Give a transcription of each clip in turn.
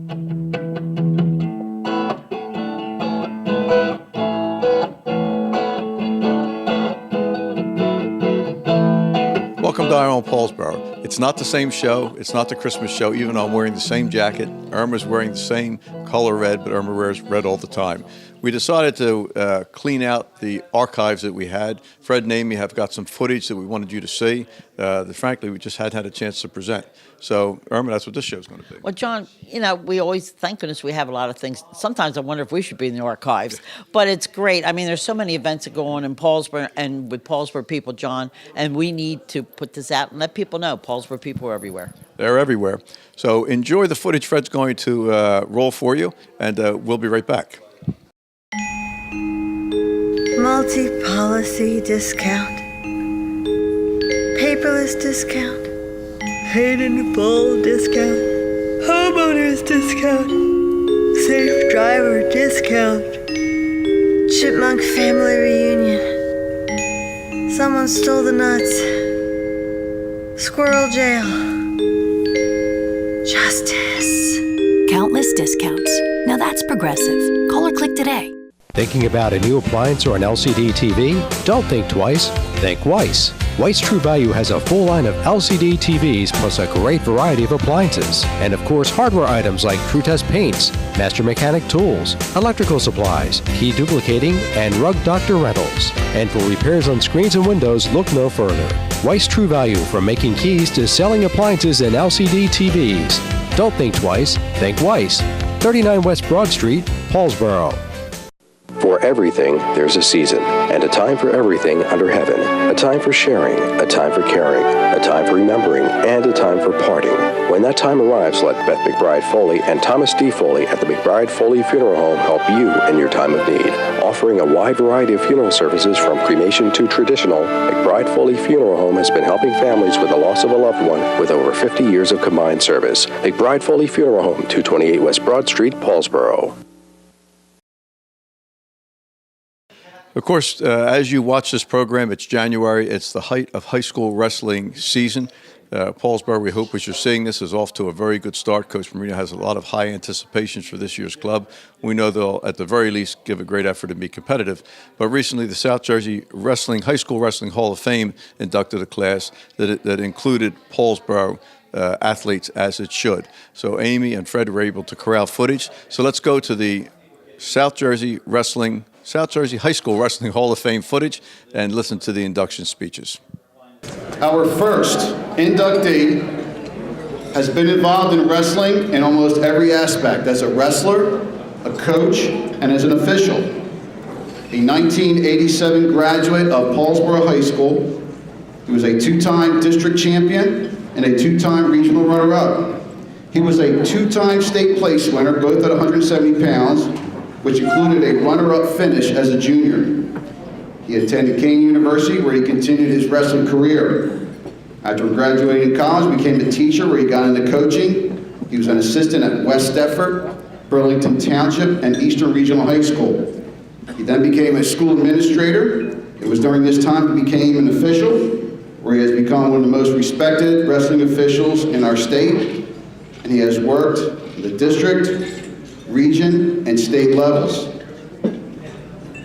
Welcome to Iron Paulsboro. It's not the same show. It's not the Christmas show, even though I'm wearing the same jacket. Irma's wearing the same color red, but Irma wears red all the time. We decided to clean out the archives that we had. Fred and Amy have got some footage that we wanted you to see that, frankly, we just hadn't had a chance to present. So, Irma, that's what this show's going to be. Well, John, we always, thank goodness we have a lot of things. Sometimes I wonder if we should be in the archives, but it's great. I mean, there's so many events that go on in Paulsboro and with Paulsboro people, John, and we need to put this out and let people know Paulsboro people are everywhere. They're everywhere. So enjoy the footage Fred's going to roll for you, and we'll be right back. Multi-policy discount, paperless discount, paid in full discount, homeowners discount, safe driver discount, chipmunk family reunion, someone stole the nuts, squirrel jail, justice. Countless discounts. Now that's progressive. Call or click today. Thinking about a new appliance or an LCD TV? Don't think twice, think Weiss. Weiss True Value has a full line of LCD TVs plus a great variety of appliances. And of course, hardware items like True Test paints, Master Mechanic tools, electrical supplies, key duplicating, and Rug Doctor rentals. And for repairs on screens and windows, look no further. Weiss True Value, from making keys to selling appliances and LCD TVs. Don't think twice, think Weiss. 39 West Broad Street, Paulsboro. For everything, there's a season, and a time for everything under heaven. A time for sharing, a time for caring, a time for remembering, and a time for parting. When that time arrives, let Beth McBride Foley and Thomas D. Foley at the McBride Foley Funeral Home help you in your time of need. Offering a wide variety of funeral services from cremation to traditional, McBride Foley Funeral Home has been helping families with the loss of a loved one with over 50 years of combined service. McBride Foley Funeral Home, 228 West Broad Street, Paulsboro. Of course, as you watch this program, it's January. It's the height of high school wrestling season. Paulsboro, we hope as you're seeing this, is off to a very good start. Coach Marino has a lot of high anticipations for this year's club. We know they'll, at the very least, give a great effort and be competitive. But recently, the South Jersey High School Wrestling Hall of Fame inducted a class that included Paulsboro athletes, as it should. So Amy and Fred were able to corral footage. So let's go to the South Jersey High School Wrestling Hall of Fame footage and listen to the induction speeches. Our first inductee has been involved in wrestling in almost every aspect, as a wrestler, a coach, and as an official. A 1987 graduate of Paulsboro High School, he was a two-time district champion and a two-time regional runner-up. He was a two-time state place winner, both at 170 pounds, which included a runner-up finish as a junior. He attended Kane University, where he continued his wrestling career. After graduating college, he became a teacher, where he got into coaching. He was an assistant at West Deptford, Burlington Township, and Eastern Regional High School. He then became a school administrator. It was during this time he became an official, where he has become one of the most respected wrestling officials in our state, and he has worked in the district, region, and state levels.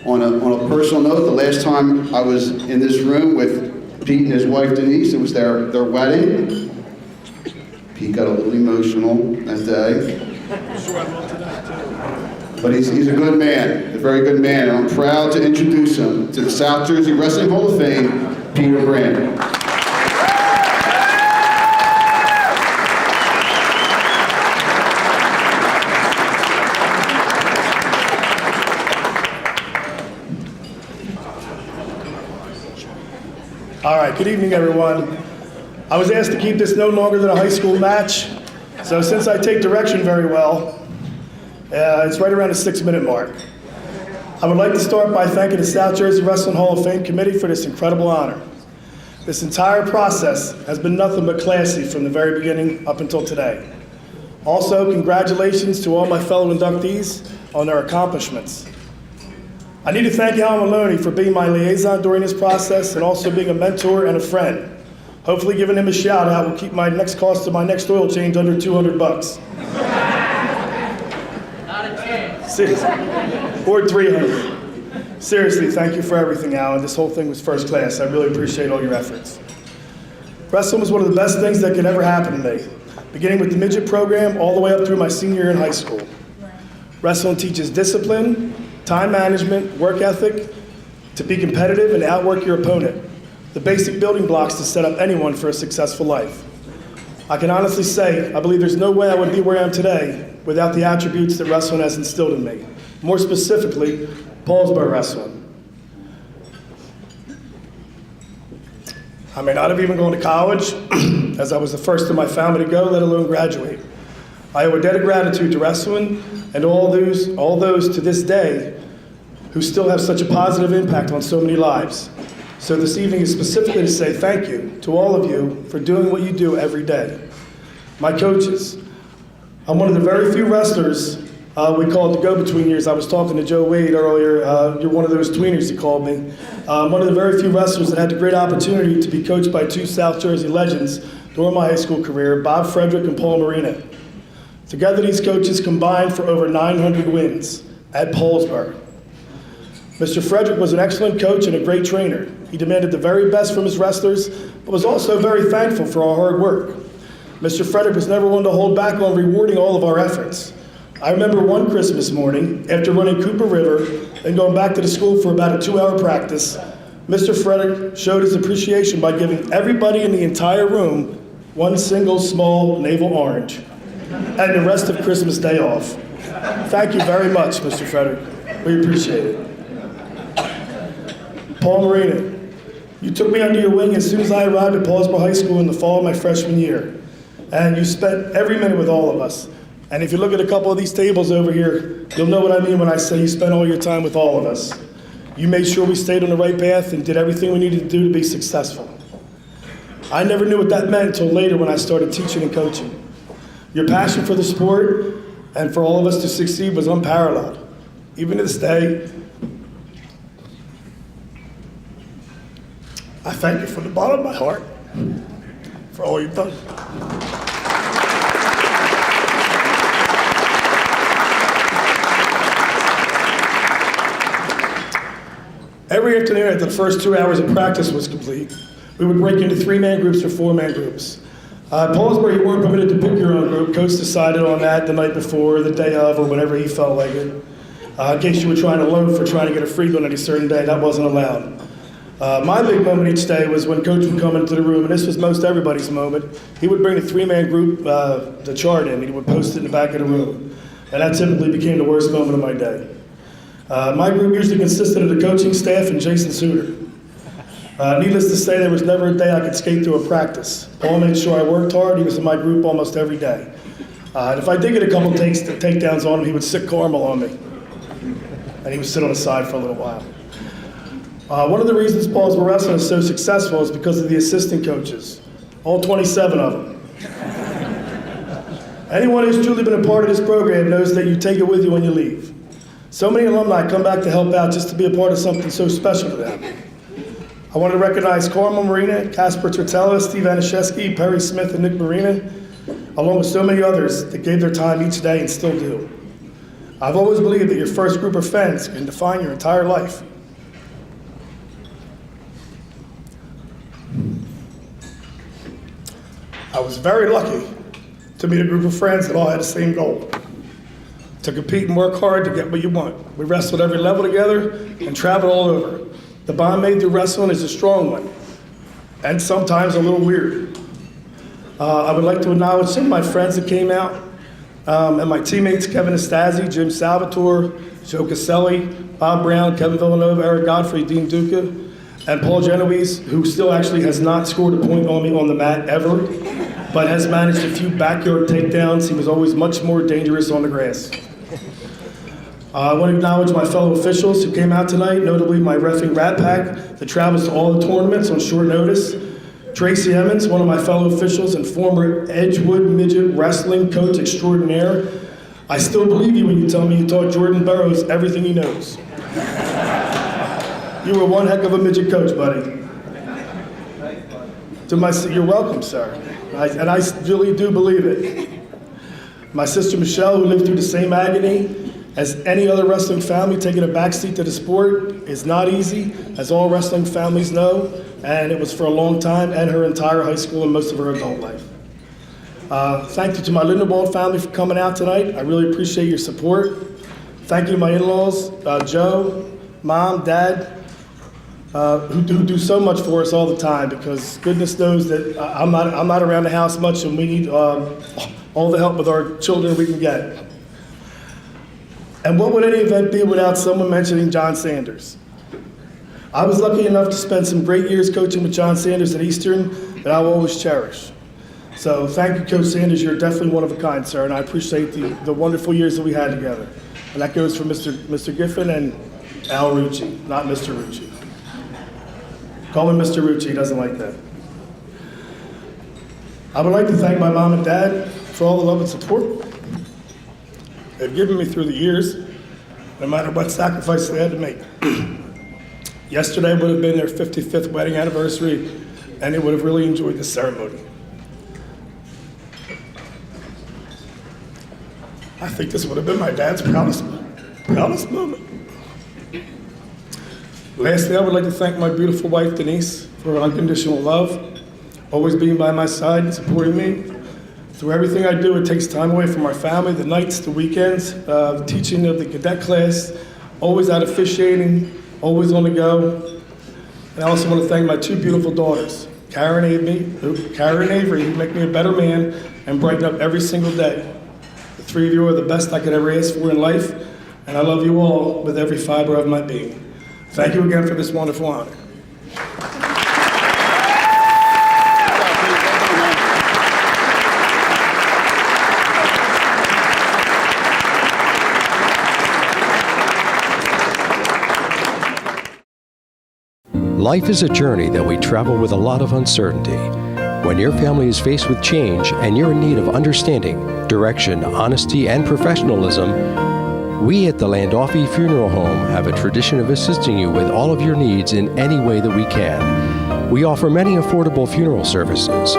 On a personal note, the last time I was in this room with Pete and his wife Denise, it was their wedding. Pete got a little emotional that day. But he's a good man, a very good man, and I'm proud to introduce him to the South Jersey Wrestling Hall of Fame, Peter Brandt. All right, good evening, everyone. I was asked to keep this no longer than a high school match, so since I take direction very well, it's right around the 6-minute mark. I would like to start by thanking the South Jersey Wrestling Hall of Fame Committee for this incredible honor. This entire process has been nothing but classy from the very beginning up until today. Also, congratulations to all my fellow inductees on their accomplishments. I need to thank Al Maloney for being my liaison during this process and also being a mentor and a friend. Hopefully giving him a shout out will keep my next cost of my next oil change under $200. Seriously. Or 300. Seriously, thank you for everything, Alan. This whole thing was first class. I really appreciate all your efforts. Wrestling was one of the best things that could ever happen to me, beginning with the midget program all the way up through my senior year in high school. Wrestling teaches discipline, time management, work ethic, to be competitive and outwork your opponent. The basic building blocks to set up anyone for a successful life. I can honestly say, I believe there's no way I would be where I am today without the attributes that wrestling has instilled in me. More specifically, Paulsboro wrestling. I may not have even gone to college, as I was the first in my family to go, let alone graduate. I owe a debt of gratitude to wrestling and all those to this day who still have such a positive impact on so many lives. So this evening is specifically to say thank you to all of you for doing what you do every day. My coaches, I'm one of the very few wrestlers, we call it the go-between years. I was talking to Joe Wade earlier, you're one of those tweeners, he called me. One of the very few wrestlers that had the great opportunity to be coached by two South Jersey legends during my high school career, Bob Frederick and Paul Marina. Together, these coaches combined for over 900 wins at Paulsboro. Mr. Frederick was an excellent coach and a great trainer. He demanded the very best from his wrestlers, but was also very thankful for our hard work. Mr. Frederick was never one to hold back on rewarding all of our efforts. I remember one Christmas morning, after running Cooper River and going back to the school for about a 2-hour practice, Mr. Frederick showed his appreciation by giving everybody in the entire room one single small navel orange and the rest of Christmas Day off. Thank you very much, Mr. Frederick. We appreciate it. Paul Marina, you took me under your wing as soon as I arrived at Paulsboro High School in the fall of my freshman year. And you spent every minute with all of us. And if you look at a couple of these tables over here, you'll know what I mean when I say you spent all your time with all of us. You made sure we stayed on the right path and did everything we needed to do to be successful. I never knew what that meant until later when I started teaching and coaching. Your passion for the sport and for all of us to succeed was unparalleled. Even to this day, I thank you from the bottom of my heart for all you've done. Every afternoon after the first 2 hours of practice was complete, we would break into 3-man groups or 4-man groups. Paulsboro, you weren't permitted to pick your own group. Coach decided on that the night before, the day of, or whenever he felt like it. In case you were trying to loan for trying to get a free on any certain day, that wasn't allowed. My big moment each day was when Coach would come into the room, and this was most everybody's moment. He would bring the 3-man group, the chart in, and he would post it in the back of the room. And that typically became the worst moment of my day. My group usually consisted of the coaching staff and Jason Suter. Needless to say, there was never a day I could skate through a practice. Paul made sure I worked hard. He was in my group almost every day. And if I did get a couple takedowns on him, he would sick Carmel on me. And he would sit on the side for a little while. One of the reasons Paulsboro Wrestling is so successful is because of the assistant coaches, all 27 of them. Anyone who's truly been a part of this program knows that you take it with you when you leave. So many alumni come back to help out just to be a part of something so special to them. I want to recognize Carmel Marina, Casper Tortella, Steve Anishesky, Perry Smith, and Nick Marina, along with so many others that gave their time each day and still do. I've always believed that your first group of friends can define your entire life. I was very lucky to meet a group of friends that all had the same goal: to compete and work hard to get what you want. We wrestled every level together and traveled all over. The bond made through wrestling is a strong one, and sometimes a little weird. I would like to acknowledge some of my friends that came out, and my teammates, Kevin Estazzi, Jim Salvatore, Joe Caselli, Bob Brown, Kevin Villanova, Eric Godfrey, Dean Duca, and Paul Genoese, who still actually has not scored a point on me on the mat ever, but has managed a few backyard takedowns. He was always much more dangerous on the grass. I want to acknowledge my fellow officials who came out tonight, notably my reffing Rat Pack that travels to all the tournaments on short notice. Tracy Emmons, one of my fellow officials and former Edgewood midget wrestling coach extraordinaire. I still believe you when you tell me you taught Jordan Burroughs everything he knows. You were one heck of a midget coach, buddy. You're welcome, sir. And I really do believe it. My sister Michelle, who lived through the same agony, As any other wrestling family, taking a backseat to the sport is not easy, as all wrestling families know, and it was for a long time, and her entire high school and most of her adult life. Thank you to my Lindenwald family for coming out tonight. I really appreciate your support. Thank you to my in-laws, Joe, Mom, Dad, who do so much for us all the time, because goodness knows that I'm not around the house much, and we need all the help with our children we can get. And what would any event be without someone mentioning John Sanders? I was lucky enough to spend some great years coaching with John Sanders at Eastern that I will always cherish. So thank you, Coach Sanders. You're definitely one of a kind, sir, and I appreciate the wonderful years that we had together. And that goes for Mr. Giffen and Al Rucci, not Mr. Rucci. Call him Mr. Rucci, he doesn't like that. I would like to thank my mom and dad for all the love and support they've given me through the years, no matter what sacrifices they had to make. Yesterday would have been their 55th wedding anniversary, and they would have really enjoyed the ceremony. I think this would have been my dad's proudest moment. Lastly, I would like to thank my beautiful wife, Denise, for her unconditional love, always being by my side and supporting me. Through everything I do, it takes time away from our family, the nights, the weekends, the teaching of the cadet class, always out officiating, always on the go. And I also want to thank my two beautiful daughters, Karen and Avery, who make me a better man and brighten up every single day. The three of you are the best I could ever ask for in life, and I love you all with every fiber of my being. Thank you again for this wonderful honor. Life is a journey that we travel with a lot of uncertainty. When your family is faced with change and you're in need of understanding, direction, honesty, and professionalism, we at the Landolfi Funeral Home have a tradition of assisting you with all of your needs in any way that we can. We offer many affordable funeral services.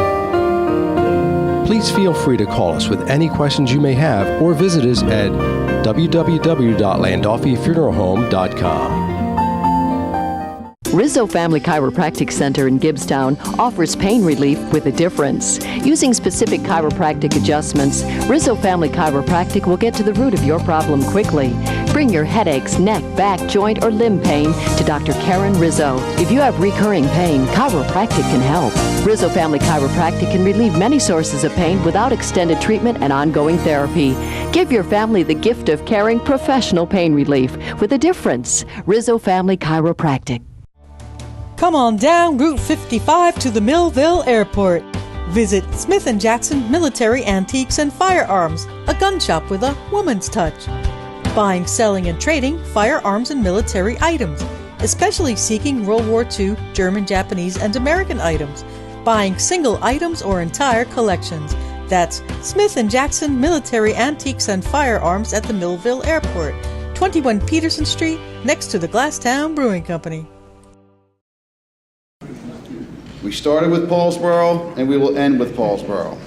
Please feel free to call us with any questions you may have or visit us at www.landolfifuneralhome.com. Rizzo Family Chiropractic Center in Gibbstown offers pain relief with a difference. Using specific chiropractic adjustments, Rizzo Family Chiropractic will get to the root of your problem quickly. Bring your headaches, neck, back, joint, or limb pain to Dr. Karen Rizzo. If you have recurring pain, chiropractic can help. Rizzo Family Chiropractic can relieve many sources of pain without extended treatment and ongoing therapy. Give your family the gift of caring professional pain relief with a difference. Rizzo Family Chiropractic. Come on down Route 55 to the Millville Airport. Visit Smith & Jackson Military Antiques and Firearms, a gun shop with a woman's touch. Buying, selling, and trading firearms and military items, especially seeking World War II, German, Japanese, and American items. Buying single items or entire collections. That's Smith & Jackson Military Antiques and Firearms at the Millville Airport, 21 Peterson Street, next to the Glasstown Brewing Company. We started with Paulsboro, and we will end with Paulsboro.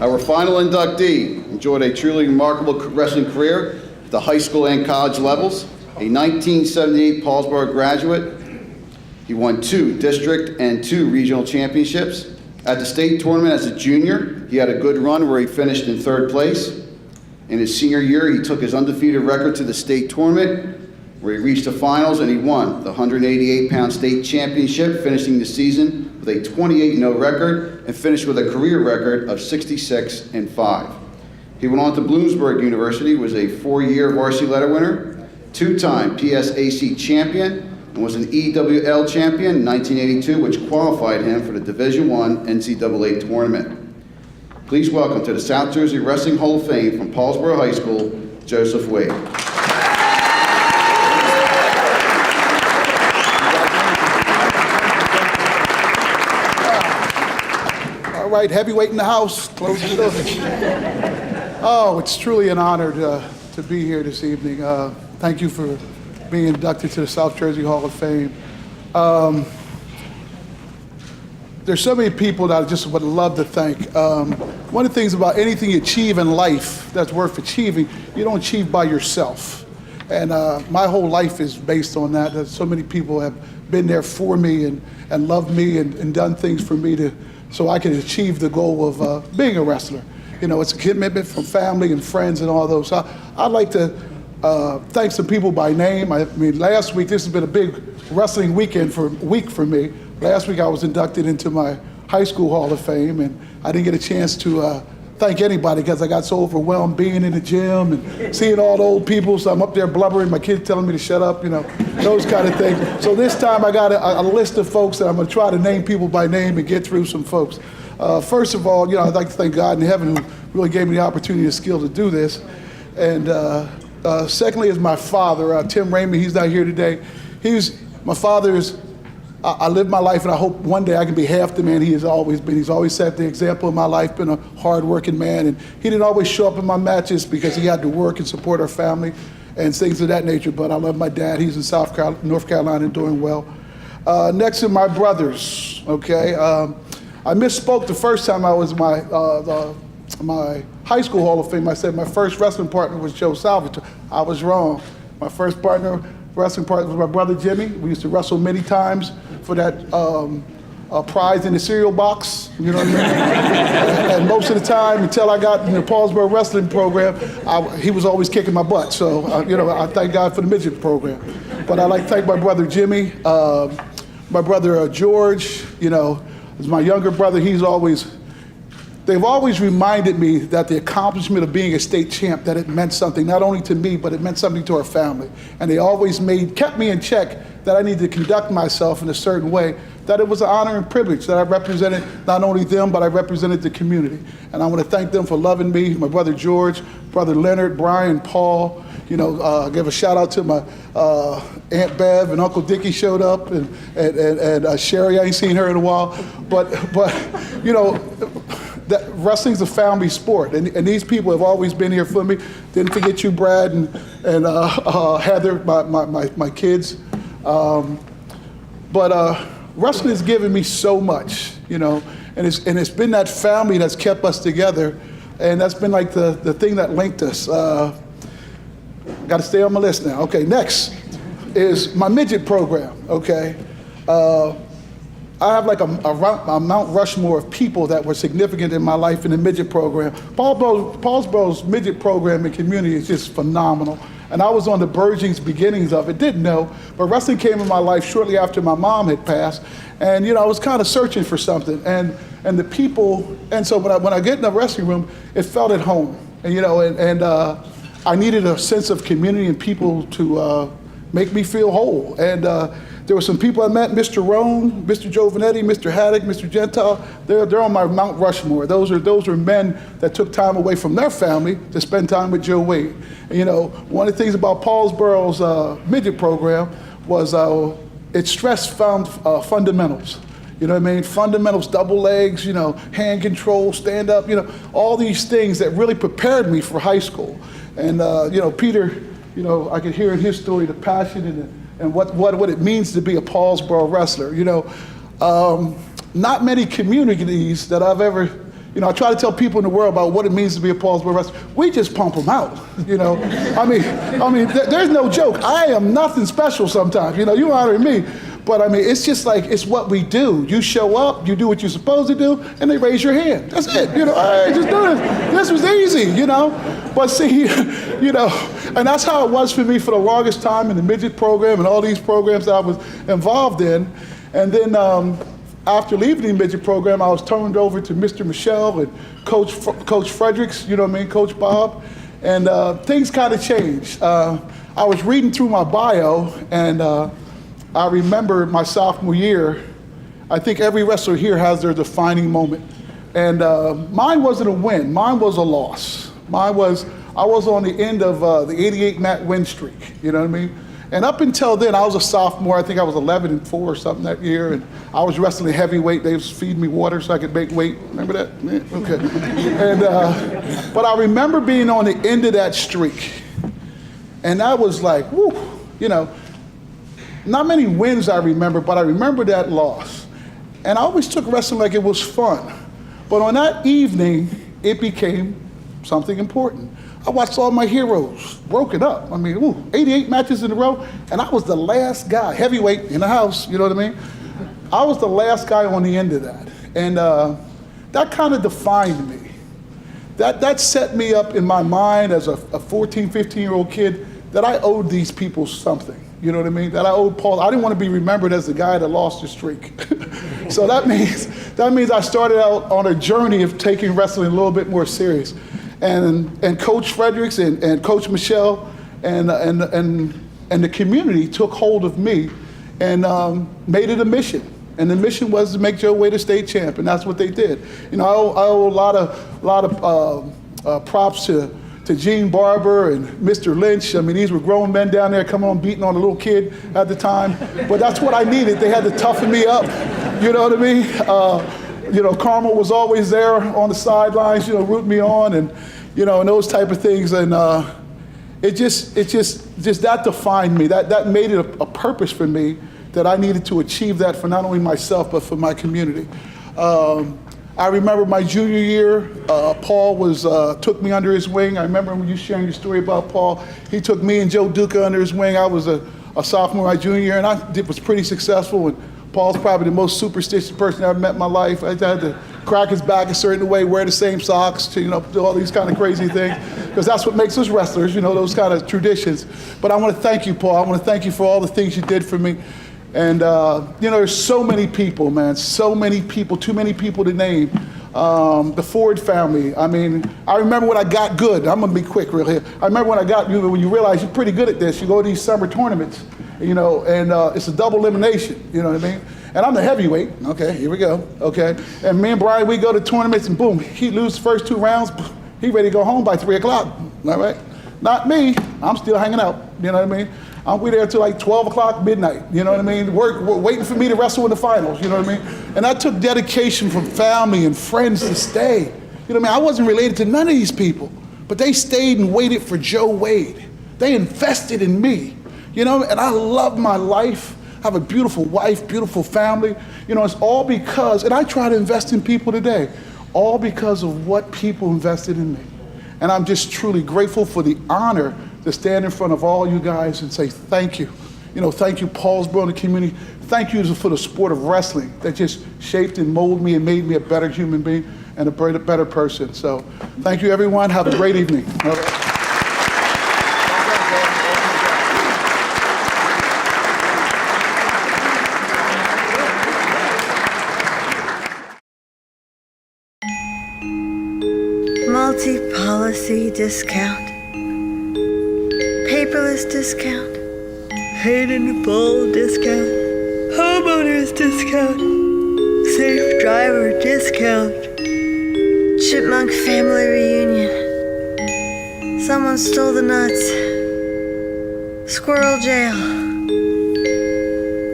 Our final inductee enjoyed a truly remarkable wrestling career at the high school and college levels. A 1978 Paulsboro graduate, he won 2 district and 2 regional championships. At the state tournament as a junior, he had a good run where he finished in 3rd place. In his senior year, he took his undefeated record to the state tournament, where he reached the finals and he won the 188-pound state championship, finishing the season with a 28-0 record and finished with a career record of 66-5. He went on to Bloomsburg University, was a 4-year varsity letter winner, 2-time PSAC champion, and was an EWL champion in 1982, which qualified him for the Division I NCAA tournament. Please welcome to the South Jersey Wrestling Hall of Fame from Paulsboro High School, Joseph Wade. All right, heavyweight in the house. Close the door. Oh, it's truly an honor to be here this evening. Thank you for being inducted to the South Jersey Hall of Fame. There's so many people that I just would love to thank. one of the things about anything you achieve in life that's worth achieving, you don't achieve by yourself. And my whole life is based on that. That so many people have been there for me and loved me and done things for me so I can achieve the goal of being a wrestler. You know, it's a commitment from family and friends and all those. So I'd like to thank some people by name. I mean, last week, this has been a big wrestling week for me. Last week I was inducted into my high school Hall of Fame, and I didn't get a chance to thank anybody because I got so overwhelmed being in the gym and seeing all the old people, so I'm up there blubbering, my kids telling me to shut up, you know, those kind of things. So this time I got a list of folks that I'm gonna try to name people by name and get through some folks. First of all, you know, I'd like to thank God in heaven who really gave me the opportunity and skill to do this. And secondly is my father, Tim Ramey. He's not here today. My father is, I lived my life and I hope one day I can be half the man he has always been. He's always set the example in my life, been a hard-working man, and he didn't always show up in my matches because he had to work and support our family and things of that nature, but I love my dad. He's in North Carolina and doing well. Next are my brothers, okay? I misspoke the first time I was my high school Hall of Fame. I said my first wrestling partner was Joe Salvatore. I was wrong. My first wrestling partner was my brother Jimmy. We used to wrestle many times for that prize in the cereal box, you know what I mean? And most of the time, until I got in the Paulsboro wrestling program, he was always kicking my butt. So, you know, I thank God for the midget program. But I'd like to thank my brother Jimmy, my brother George, you know, as my younger brother, they've always reminded me that the accomplishment of being a state champ, that it meant something, not only to me, but it meant something to our family. And they always kept me in check that I needed to conduct myself in a certain way, that it was an honor and privilege that I represented not only them, but I represented the community. And I want to thank them for loving me, my brother George, brother Leonard, Brian, Paul, you know, give a shout out to my Aunt Bev and Uncle Dickie showed up, and Sherry, I ain't seen her in a while, but you know, that wrestling's a family sport, and these people have always been here for me. Didn't forget you, Brad, and Heather, my kids. But wrestling has given me so much, you know, and it's been that family that's kept us together, and that's been like the thing that linked us. Got to stay on my list now. Okay, next is my midget program. Okay. I have like a Mount Rushmore of people that were significant in my life in the midget program. Paulsboro's midget program and community is just phenomenal. And I was on the burgeoning beginnings of it, didn't know, but wrestling came in my life shortly after my mom had passed. And you know, I was kind of searching for something. And the people, and so when I get in the wrestling room, it felt at home. And you know, and I needed a sense of community and people to make me feel whole. And there were some people I met, Mr. Rohn, Mr. Giovanetti, Mr. Haddock, Mr. Gentile. They're on my Mount Rushmore. Those are men that took time away from their family to spend time with Joe Wade. And, you know, one of the things about Paulsboro's midget program was it stressed fundamentals. You know what I mean? Fundamentals, double legs, you know, hand control, stand up, you know, all these things that really prepared me for high school. And, you know, Peter, you know, I could hear in his story the passion and what it means to be a Paulsboro wrestler. You know, not many communities that I've ever, you know, I try to tell people in the world about what it means to be a Paulsboro wrestler. We just pump them out, you know. I mean, there's no joke. I am nothing special sometimes, you know, you honor me. But I mean, it's just like, it's what we do. You show up, you do what you're supposed to do, and they raise your hand. That's it, you know, hey, just do this. This was easy, you know. But see, you know, and that's how it was for me for the longest time in the midget program and all these programs that I was involved in. And then after leaving the midget program, I was turned over to Mr. Michelle and Coach Fredericks, you know what I mean, Coach Bob. And things kind of changed. I was reading through my bio, and I remember my sophomore year, I think every wrestler here has their defining moment. And mine wasn't a win, mine was a loss. I was on the end of the 88-match win streak, you know what I mean? And up until then, I was a sophomore. I think I was 11-4 or something that year, and I was wrestling heavyweight. They was feeding me water so I could make weight. Remember that? Yeah, okay. And but I remember being on the end of that streak, and I was like, whoo, you know. Not many wins I remember, but I remember that loss. And I always took wrestling like it was fun. But on that evening, it became something important. I watched all my heroes broken up. I mean, 88 matches in a row, and I was the last guy, heavyweight in the house, you know what I mean? I was the last guy on the end of that. And that kind of defined me. That set me up in my mind as a 14, 15-year-old kid that I owed these people something. You know what I mean? That I owed Paul. I didn't want to be remembered as the guy that lost the streak. So that means I started out on a journey of taking wrestling a little bit more serious. And Coach Fredericks and Coach Michelle and the community took hold of me and made it a mission. And the mission was to make Joe Wade a state champ, and that's what they did. You know, I owe a lot of props to Gene Barber and Mr. Lynch. I mean, these were grown men down there coming on beating on a little kid at the time. But that's what I needed. They had to toughen me up. You know what I mean? You know, Carmel was always there on the sidelines, you know, rooting me on, and you know, and those type of things. And it just that defined me. That made it a purpose for me that I needed to achieve that for not only myself but for my community. I remember my junior year, Paul took me under his wing. I remember when you sharing your story about Paul. He took me and Joe Duca under his wing. I was a sophomore my junior year, and I was pretty successful. And Paul's probably the most superstitious person I ever met in my life. I had to crack his back a certain way, wear the same socks, to, you know, do all these kind of crazy things, because that's what makes us wrestlers, you know, those kind of traditions. But I want to thank you, Paul. I want to thank you for all the things you did for me. And, you know, there's so many people, man, so many people, too many people to name. The Ford family. I mean, I remember when I got good. I'm going to be quick real here. I remember when you realize you're pretty good at this, you go to these summer tournaments, you know, and it's a double elimination, you know what I mean? And I'm the heavyweight. Okay, here we go. Okay. And me and Brian, we go to tournaments and boom, he loses the first 2 rounds. He ready to go home by 3 o'clock. All right. Not me. I'm still hanging out. You know what I mean? We there till like 12 o'clock midnight, you know what I mean? Waiting for me to wrestle in the finals, you know what I mean? And that took dedication from family and friends to stay. You know what I mean? I wasn't related to none of these people, but they stayed and waited for Joe Wade. They invested in me, you know, and I love my life. I have a beautiful wife, beautiful family. You know, it's all because, and I try to invest in people today, all because of what people invested in me. And I'm just truly grateful for the honor to stand in front of all you guys and say thank you. You know, thank you, Paulsboro and the community. Thank you for the sport of wrestling that just shaped and molded me and made me a better human being and a better person. So thank you, everyone. Have a great evening. Multi-policy discount. Paperless discount. Paid in full discount. Homeowners discount. Safe driver discount. Chipmunk family reunion. Someone stole the nuts. Squirrel jail.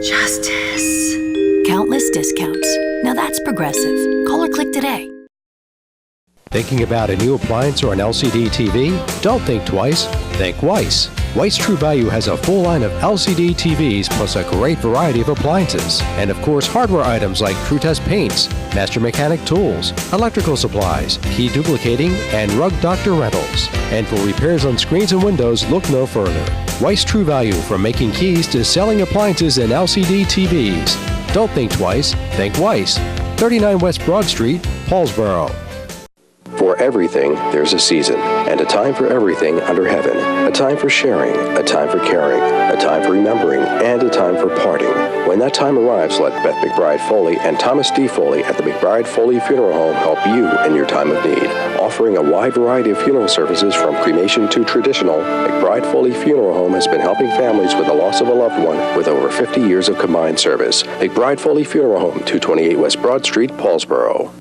Justice. Countless discounts. Now that's progressive. Call or click today. Thinking about a new appliance or an LCD TV? Don't think twice. Think Weiss. Weiss True Value has a full line of LCD TVs plus a great variety of appliances. And of course, hardware items like True Test paints, master mechanic tools, electrical supplies, key duplicating, and rug doctor rentals. And for repairs on screens and windows, look no further. Weiss True Value, from making keys to selling appliances and LCD TVs. Don't think twice. Think Weiss. 39 West Broad Street, Paulsboro. For everything, there's a season, and a time for everything under heaven. A time for sharing, a time for caring, a time for remembering, and a time for parting. When that time arrives, let Beth McBride Foley and Thomas D. Foley at the McBride Foley Funeral Home help you in your time of need. Offering a wide variety of funeral services from cremation to traditional, McBride Foley Funeral Home has been helping families with the loss of a loved one with over 50 years of combined service. McBride Foley Funeral Home, 228 West Broad Street, Paulsboro.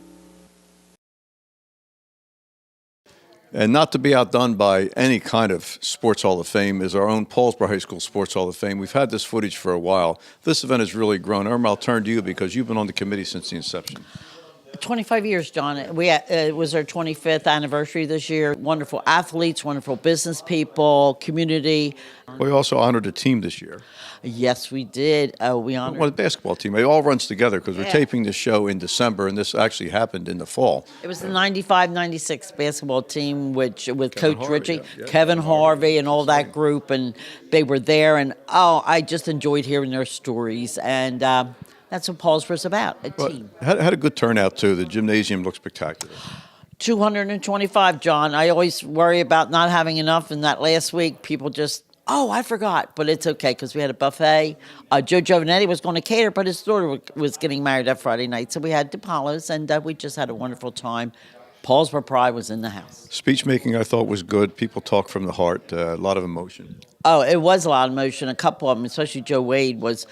And not to be outdone by any kind of Sports Hall of Fame is our own Paulsboro High School Sports Hall of Fame. We've had this footage for a while. This event has really grown. Irma, I'll turn to you because you've been on the committee since the inception. 25 years, John. It was our 25th anniversary this year. Wonderful athletes, wonderful business people, community. We also honored a team this year. Yes, we did. We honored. Well, the basketball team. It all runs together because we're Yeah. taping this show in December, and this actually happened in the fall. It was the 95-96 basketball team, with Coach Harvey, Ritchie, yeah. Kevin Harvey, and all that group, and they were there. And I just enjoyed hearing their stories, and that's what Paulsboro's about, a team. Had a good turnout too. The gymnasium looked spectacular. 225, John. I always worry about not having enough, and that last week people just, I forgot, but it's okay because we had a buffet. Joe Giovanetti was going to cater, but his daughter was getting married that Friday night, so we had DePaulo's, and we just had a wonderful time. Paulsboro Pride was in the house. Speech making, I thought, was good. People talk from the heart. A lot of emotion. Oh, it was a lot of emotion. A couple of them, especially Joe Wade, was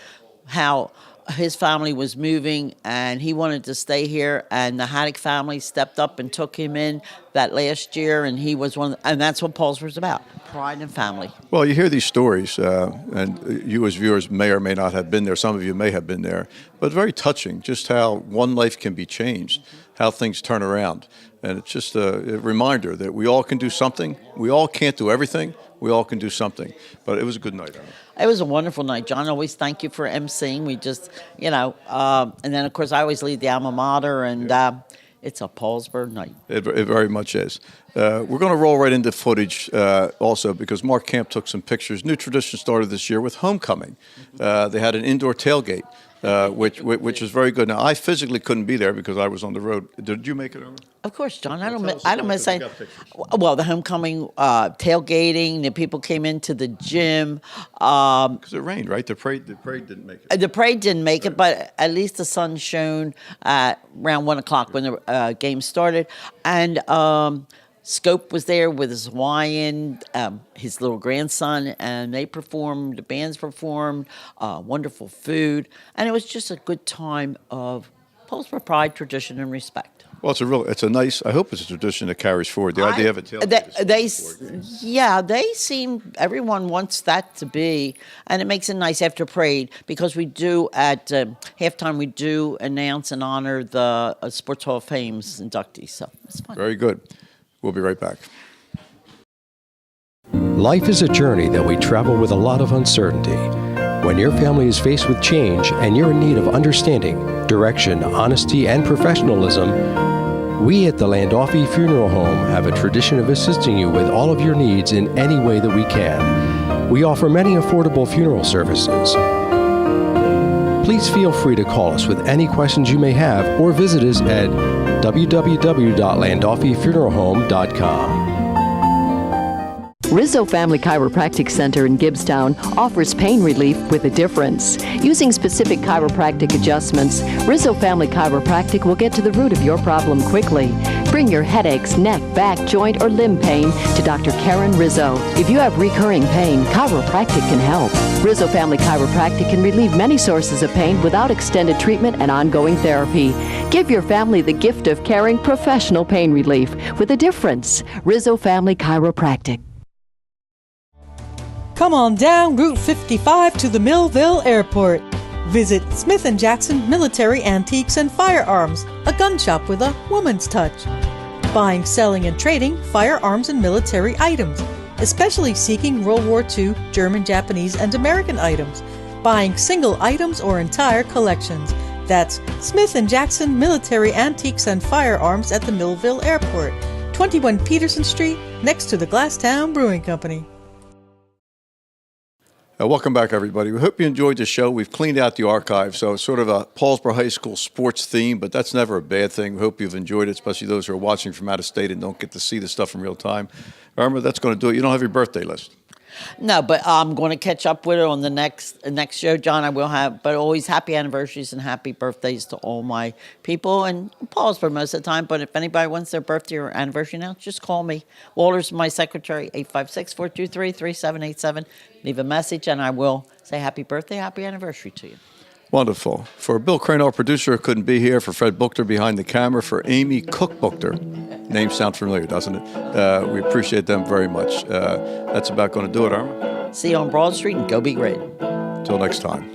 how his family was moving and he wanted to stay here, and the Haddock family stepped up and took him in that last year, and he was and that's what Paulsboro's about, pride and family. Well, you hear these stories, and you as viewers may or may not have been there. Some of you may have been there, but very touching, just how one life can be changed, how things turn around. And it's just a reminder that we all can do something. We all can't do everything. We all can do something. But it was a good night. It was a wonderful night, John. Always thank you for emceeing. We just, and then, of course, I always lead the alma mater, and it's a Paulsboro night. It very much is. We're going to roll right into footage also because Mark Camp took some pictures. New tradition started this year with homecoming. They had an indoor tailgate, which is very good. Now, I physically couldn't be there because I was on the road. Did you make it over? Of course, John. I don't miss saying. Well, the homecoming, tailgating, the people came into the gym. Because it rained, right? The parade didn't make it. The parade didn't make it, but at least the sun shone around 1 o'clock when the game started. And Scope was there with his Hawaiian, his little grandson, and they performed, the bands performed, wonderful food. And it was just a good time of Paulsboro pride, tradition, and respect. Well, it's a nice, I hope it's a tradition that carries forward. The idea of a tailgate. They seem, everyone wants that to be, and it makes it nice after parade because we do at halftime, we do announce and honor the Sports Hall of Fame's inductees, so it's fun. Very good. We'll be right back. Life is a journey that we travel with a lot of uncertainty. When your family is faced with change and you're in need of understanding, direction, honesty, and professionalism, we at the Landolfi Funeral Home have a tradition of assisting you with all of your needs in any way that we can. We offer many affordable funeral services. Please feel free to call us with any questions you may have or visit us at www.landolfifuneralhome.com. Rizzo Family Chiropractic Center in Gibbstown offers pain relief with a difference. Using specific chiropractic adjustments, Rizzo Family Chiropractic will get to the root of your problem quickly. Bring your headaches, neck, back, joint, or limb pain to Dr. Karen Rizzo. If you have recurring pain, chiropractic can help. Rizzo Family Chiropractic can relieve many sources of pain without extended treatment and ongoing therapy. Give your family the gift of caring professional pain relief with a difference. Rizzo Family Chiropractic. Come on down Route 55 to the Millville Airport. Visit Smith & Jackson Military Antiques and Firearms, a gun shop with a woman's touch. Buying, selling, and trading firearms and military items, especially seeking World War II, German, Japanese, and American items. Buying single items or entire collections. That's Smith & Jackson Military Antiques and Firearms at the Millville Airport, 21 Peterson Street, next to the Glasstown Brewing Company. Welcome back, everybody. We hope you enjoyed the show. We've cleaned out the archive, so it's sort of a Paulsboro High School sports theme, but that's never a bad thing. We hope you've enjoyed it, especially those who are watching from out of state and don't get to see the stuff in real time. Remember, that's going to do it. You don't have your birthday list. No, but I'm going to catch up with it on the next show, John. I will have, but always happy anniversaries and happy birthdays to all my people, and Paulsboro most of the time. But if anybody wants their birthday or anniversary now, just call me. Walter's my secretary, 856-423-3787. Leave a message, and I will say happy birthday, happy anniversary to you. Wonderful. For Bill Crane, our producer, who couldn't be here, for Fred Buchter behind the camera, for Amy Cook Buchter. Names sound familiar, doesn't it? We appreciate them very much. That's about going to do it, Arma. See you on Broad Street, and go be great. Until next time.